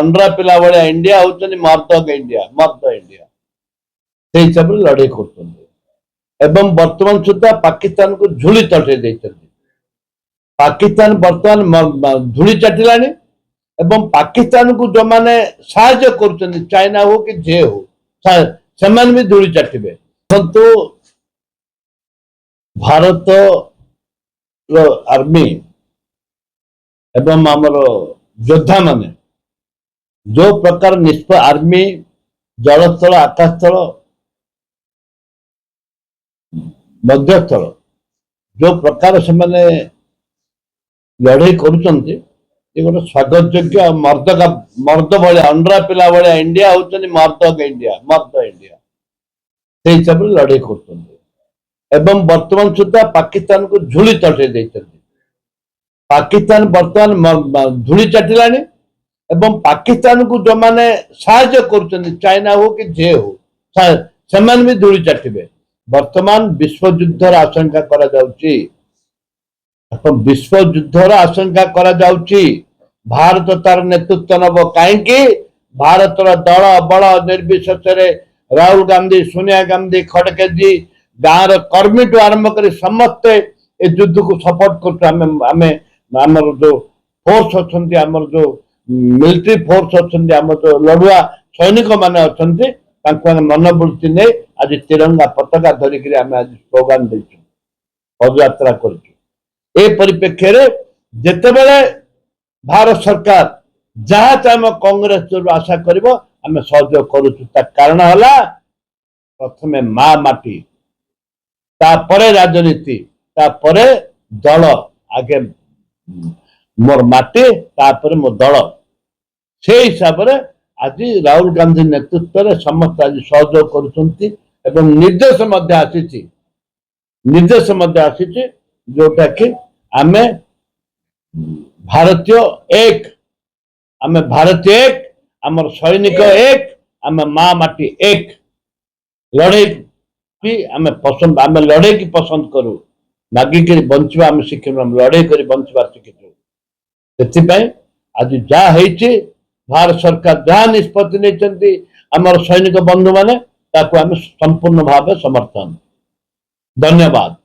अंडा पिला भाया इंडिया होचनी मर्द इंडिया से हिसाब से लड़ाई कर वर्तमान सुधा पाकिस्तान को झुली तटे देते पाकिस्तान वर्तमान धूली चाटिला एवं पाकिस्तान को जो माने साहाय्य कर चाइना हो कि जे हो से भी धूली चाटे तो भारत आर्मी एवं आमर योद्धा माने जो प्रकार आर्मी जलस्थल आकाशस्थल मध्यस्थल जो प्रकार से माने लड़ाई कर गोटे स्वागत योग्य मर्द भाया अंडा पिला भाया इंडिया होचनी मर्द इंडिया से हिसाब से लड़ाई कर वर्तमान सुधा पाकिस्तान को झुली तटे देते पाकिस्तान वर्तमान धूली चाटिला पाकिस्तान को जो माने साहाय्य कर चाइना हो कि जे हो से भी धूली चाटे वर्तमान विश्व युद्धर आशंका करा जाउची विश्व युद्धर आशंका करा जाउची भारत तार नेतृत्व नब कहीं भारत दल बल निर्विशेष राहुल गांधी सोनिया गांधी खड़गे जी गाँव कर्मी टू आरंभ कर समस्ते ए युद्ध को सपोर्ट कर जो फोर्स अच्छा जो मिलिट्री फोर्स अच्छा जो लड़ुआ सैनिक मैंने अच्छा मनोवृत्ति नहीं आज तिरंगा पताका धरिक आज स्लोगान दे पदयात्रा कर परिप्रेक्षी जितेबले भारत सरकार जहाँ चाहे कांग्रेस जो आशा कर सहयोग करुचु कारण है प्रथम माँ माटी तापरे राजनीति तापरे दल आगे मोर माटी तापरे मो दल से हिसाब से आज राहुल गांधी नेतृत्व में समस्त आज सहयोग करुँच निर्देश आसी जोटा कि आमे भारतीय एक आमर सैनिक एक आमे माँ माटी एक लड़े की आमे पसंद आमे लड़े की पसंद करूँ मागिक बंचवा आम शिखु लड़े कर बंचवा शिखु से आज जहाँ भारत सरकार जहाँ निष्पत्ति नहीं आमर सैनिक बंधु माने आम संपूर्ण भाव समर्थन धन्यवाद।